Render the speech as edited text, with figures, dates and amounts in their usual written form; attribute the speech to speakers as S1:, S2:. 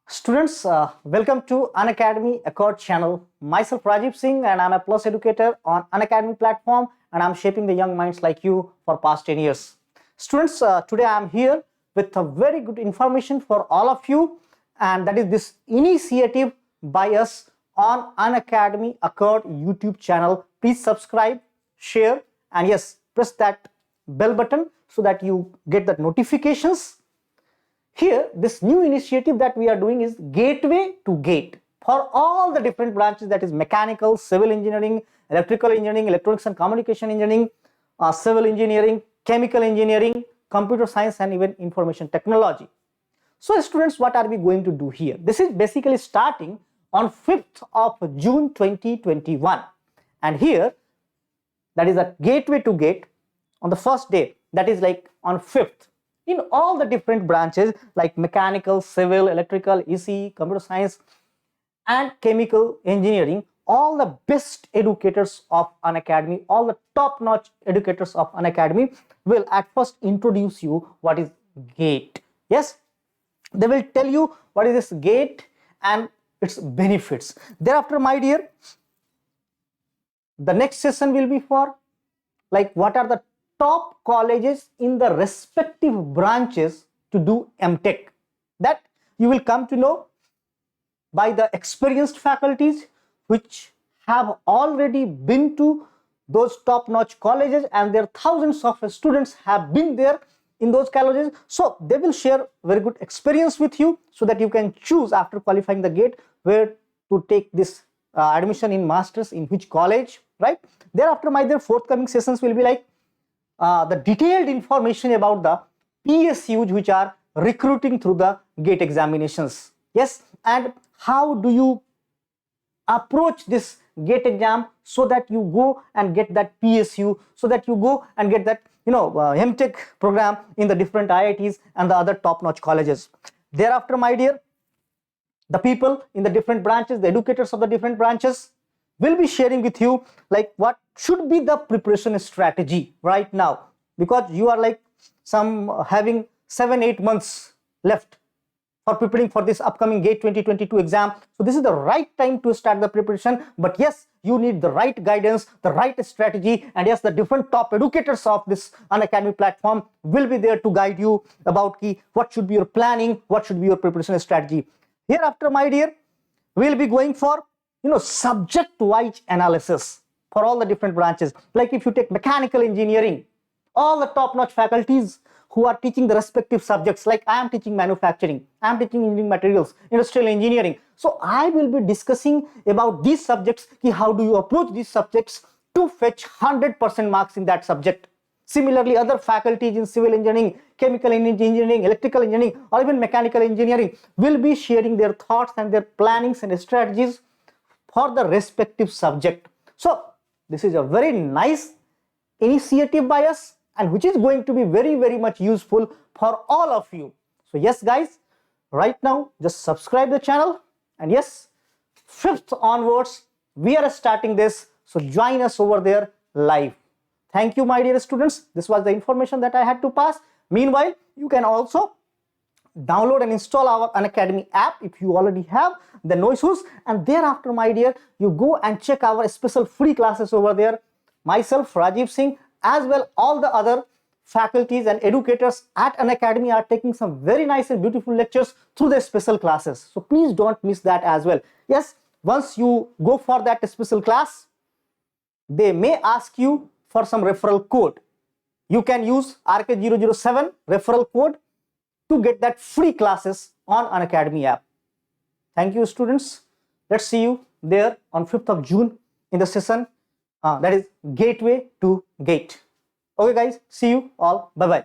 S1: Students, welcome to Unacademy Accord channel. Myself Rajeev Singh and I'm a plus educator on Unacademy platform, and I'm shaping the young minds like you for past 10 years. Students, today I'm here with a very good information for all of you, and that is this initiative by us on Unacademy Accord YouTube channel. Please subscribe, share, and yes, press that bell button so that you get the notifications. Here, this new initiative that we are doing is Gateway to Gate for all the different branches, that is mechanical, civil engineering, electrical engineering, electronics and communication engineering, civil engineering, chemical engineering, computer science, and even information technology. So students, what are we going to do here? This is basically starting on 5th of June 2021, and here that is a Gateway to Gate on the first day, that is like on 5th. In all the different branches like mechanical, civil, electrical, ECE, computer science, and chemical engineering, all the best educators of Unacademy, all the top-notch educators of Unacademy will at first introduce you what is GATE. Yes, they will tell you what is this GATE and its benefits. Thereafter, my dear, the next session will be for like what are the top colleges in the respective branches to do MTech. That you will come to know by the experienced faculties which have already been to those top-notch colleges, and their thousands of students have been there in those colleges. So they will share very good experience with you so that you can choose after qualifying the GATE where to take this admission in masters in which college, right? Thereafter, my dear, forthcoming sessions will be like the detailed information about the PSUs which are recruiting through the GATE examinations. Yes, and how do you approach this GATE exam so that you go and get that PSU, so that you go and get that MTech program in the different IITs and the other top-notch colleges. Thereafter, my dear, the people in the different branches, the educators of the different branches will be sharing with you like what should be the preparation strategy right now, because you are like having 7-8 months left for preparing for this upcoming GATE 2022 exam. So this is the right time to start the preparation. But yes, you need the right guidance, the right strategy, and yes, the different top educators of this Unacademy platform will be there to guide you about what should be your planning, what should be your preparation strategy. Hereafter, my dear, we'll be going for subject-wise analysis for all the different branches. Like if you take mechanical engineering, all the top-notch faculties who are teaching the respective subjects, like I am teaching manufacturing, I am teaching engineering materials, industrial engineering. So I will be discussing about these subjects, how do you approach these subjects to fetch 100% marks in that subject. Similarly, other faculties in civil engineering, chemical engineering, electrical engineering, or even mechanical engineering will be sharing their thoughts and their plannings and strategies for the respective subject. So this is a very nice initiative by us, and which is going to be very, very much useful for all of you. So yes, guys, right now just subscribe the channel, and yes, 5th onwards we are starting this, so join us over there live. Thank you, my dear students. This was the information that I had to pass. Meanwhile, you can also download and install our Unacademy app if you already have, the no issues. And thereafter, my dear, you go and check our special free classes over there. Myself, Rajeev Singh, as well all the other faculties and educators at Unacademy are taking some very nice and beautiful lectures through their special classes. So please don't miss that as well. Yes, once you go for that special class, they may ask you for some referral code. You can use RK007 referral code to get that free classes on Unacademy app. Thank you, students. Let's see you there on 5th of June in the session that is Gateway to Gate. Okay, guys, see you all. Bye-bye.